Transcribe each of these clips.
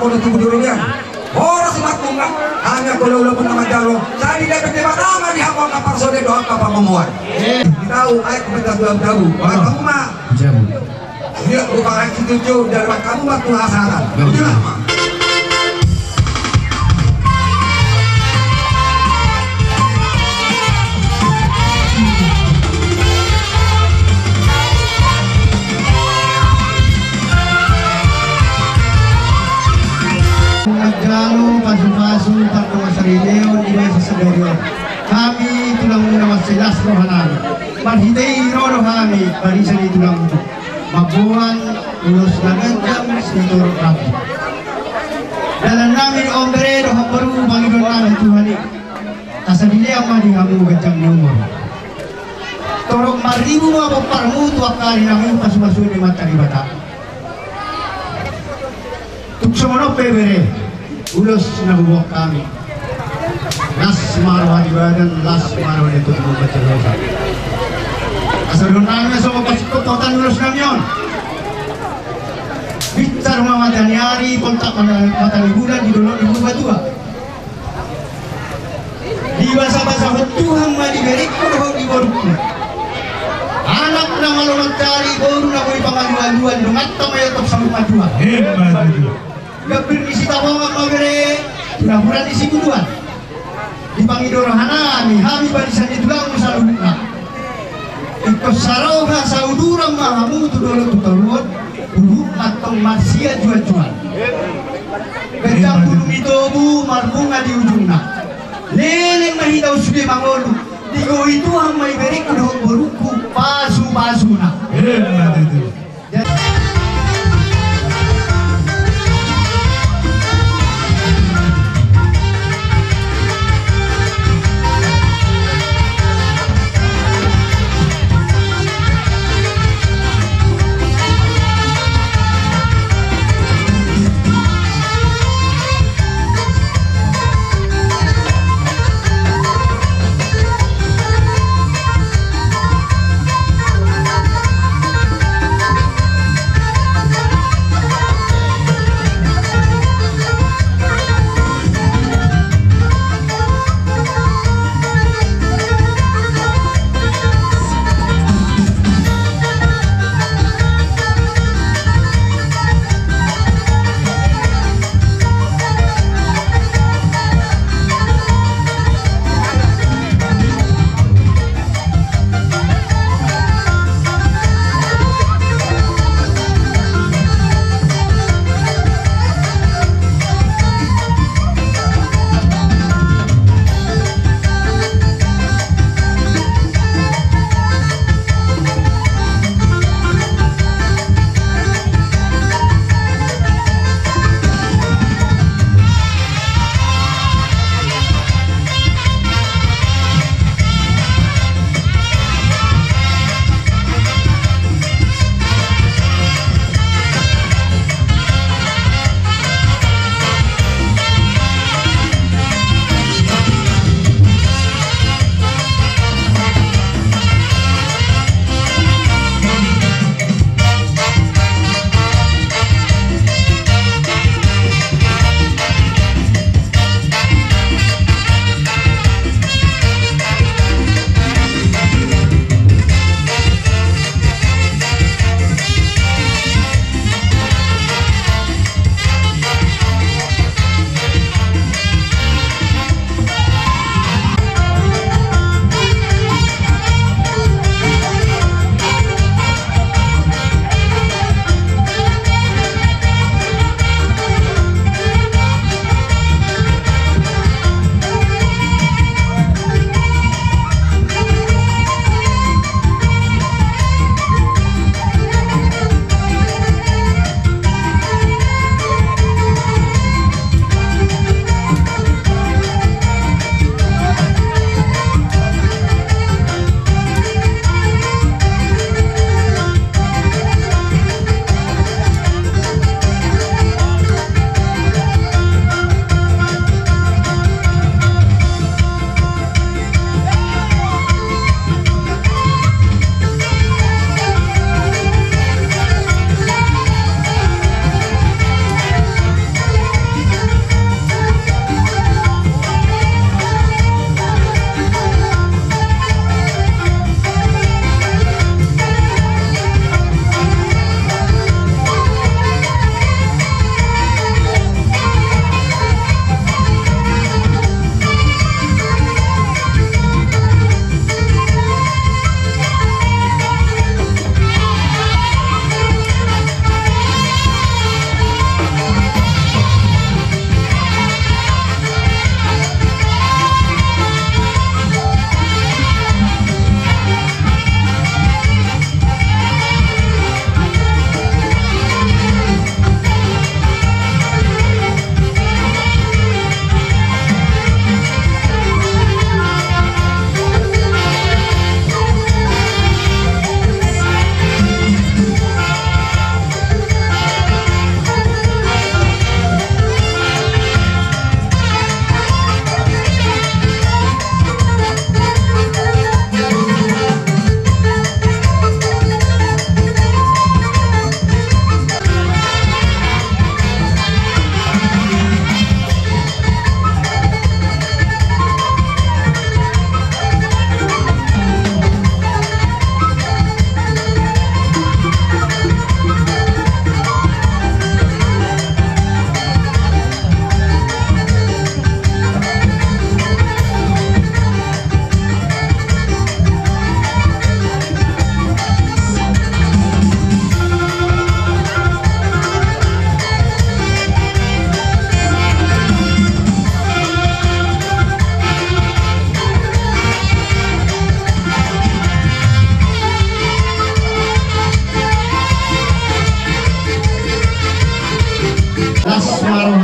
udah tunggu dulu ya. Orang semat bunga hanya kalau udah pernah majalo. Jadi dapat pertama di hapal kapal sore doang kapal pemuat. Tahu ayat kepada tahu. Kalau kamu mah jamu. Dia bukan ayat itu dari kamu mah tuh hasangan. Udah. Nagdalo, pasu-pasu, pagkawa sa Rileo, nila sa Sadorio. Kami tulang muna masilas rohanan. Marhitay roro kami, barisan ito lang ito. Mabuhan, ulos na gandang, sitor kami. Dalan namin ombre, dohaparu, Panginoon namin Tuhan. Kasadili ang manihamu gandang numor. Torok maribu mga paparmu, tuwak kali namin pasu-pasu ni matari bata. Tuksono pebere ulos na buwak kami. Las marwa ibadan, las marwa itu membaca dosa. Asal namin sa mapasukot totan ulos namin yon. Bicar mga matanyari, kontak matalibulan di dolong ibu batua. Di basa-basa Tuhan maliberik ko di borukna. Anak na malulog cari baru na ko'y pangaluan-luan dungat tamayotop sa lupa-dua. Gabir ni si tawang ang magere, pura-pura ni si kuduan. Di Pangidorohanan, hami barisan itu lang sa lubna. Ito saraw ha sa udurang mahamu tudolo tutarun, buluk atong marsia jual-jual. Gandang bulung ito bu, marbunga di ujung na. Leleng mahitaw subi mangolu. Digo itu ang may berik kuduhot boruku, pasu-pasu na.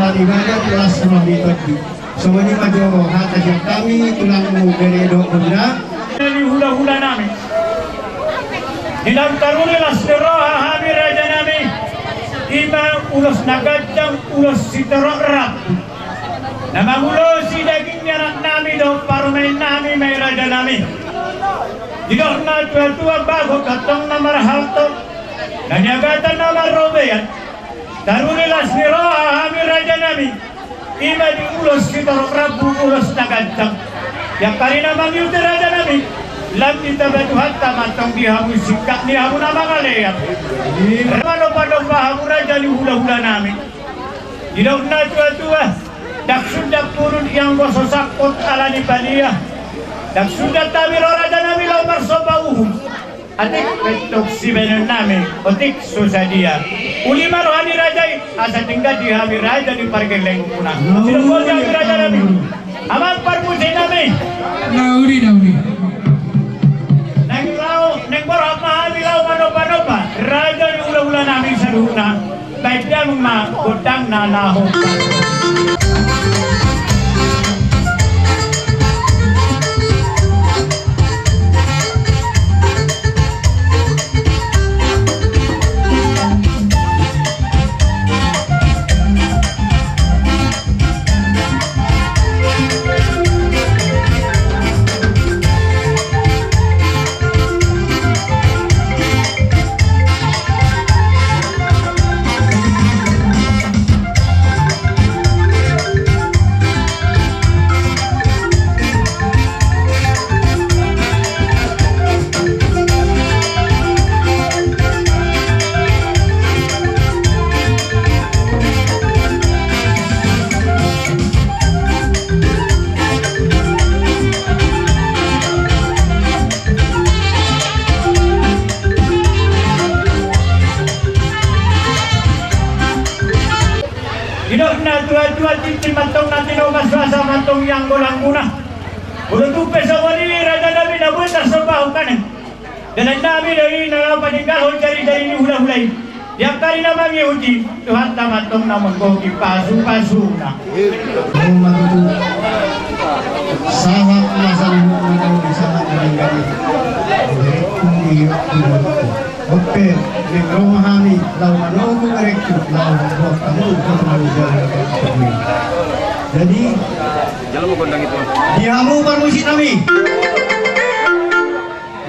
hari raja kelas Robi Todi. Semuanya majo hata yang kami tulang beredo benar. Ini hula-hula nami. Dalam karuni lasroha hami raja nami. Ima ulos nagadang ulos sitorok rap. Nama ulos si daging nyarak nami do parumain nami may raja nami. Didok na tua-tua bago katong na marhalto. Nanyagatan na marobeyan. Karuni lasroha hami raja nami. Ima di ulos sitorok rap ulos nagadang. Yang karina mangyuti raja nami. Lam kita batuhat tamatong di hamu sikap ni hamu nama kalian. Lomba-lomba hamu raja di hula-hula nami. Tidak na tua-tua. Dak sudah purun yang gososakot ala di palia. Dak sudah tabiro raja nami lau marsoba uhum. Atik petok si bener nami. Otik susah dia. Ulima rohani raja asa tinggal di hami raja di pargeleng punah. Sudah boleh hami raja nami. Aman parmusi nami. Nauri. Neng borap mahali lau manopa-nopa raja ni ula-ula nami saruna baik dia mema godang na naho. Tidak na tua-tua titin matong natin o maswasa matong yang golang muna. Ulo tupe sa wali raja namin na buta sa baho kanan. Dalan namin ay nalapaninggal o jari-jari ni hula-hulay. Yang kari naman Yehudi, Tuhan tamatong na manggogi pasu-pasu na. Sangat masan mo sangat meninggali. Oke, di rumah kami, lau menunggu mereka, lau membuat kamu jalan. Jadi, jalan mau gondang itu. diamu permusik kami.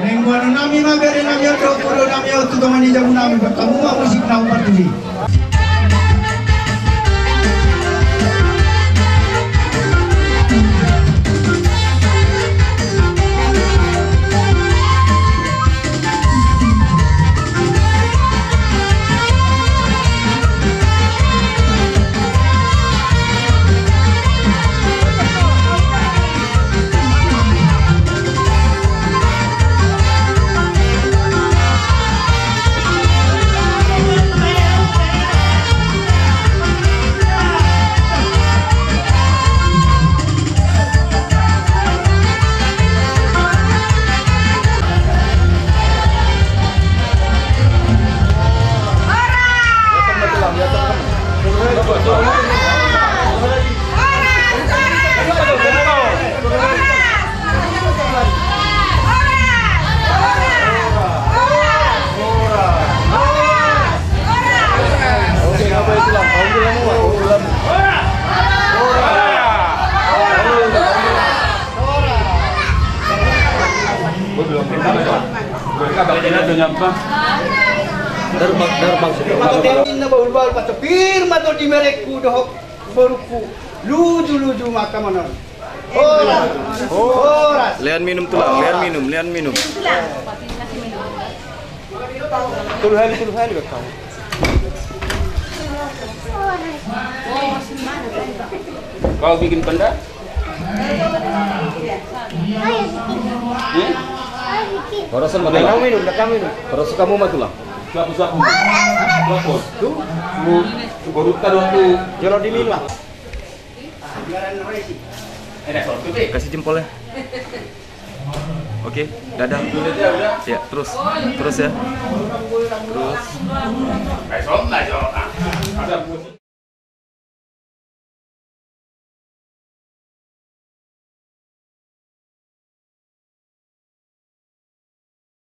Nengguan nami magari nami atau kudo nami atau teman di jamu nami bertemu musik nau pertuli. na bahulbal patapir mato di merekku dohok boruku luju maka manon. Ora. Lian minum tulang, lian minum. Turhali kau. Kau bikin penda? Korosan mati lah. Kamu minum. Korosan kamu mati lah. Sapu. Lapor. Tuh. Baru tadi waktu Jolo di minum. kasih jempolnya. Oke, dadah. Ya, terus ya. Terus.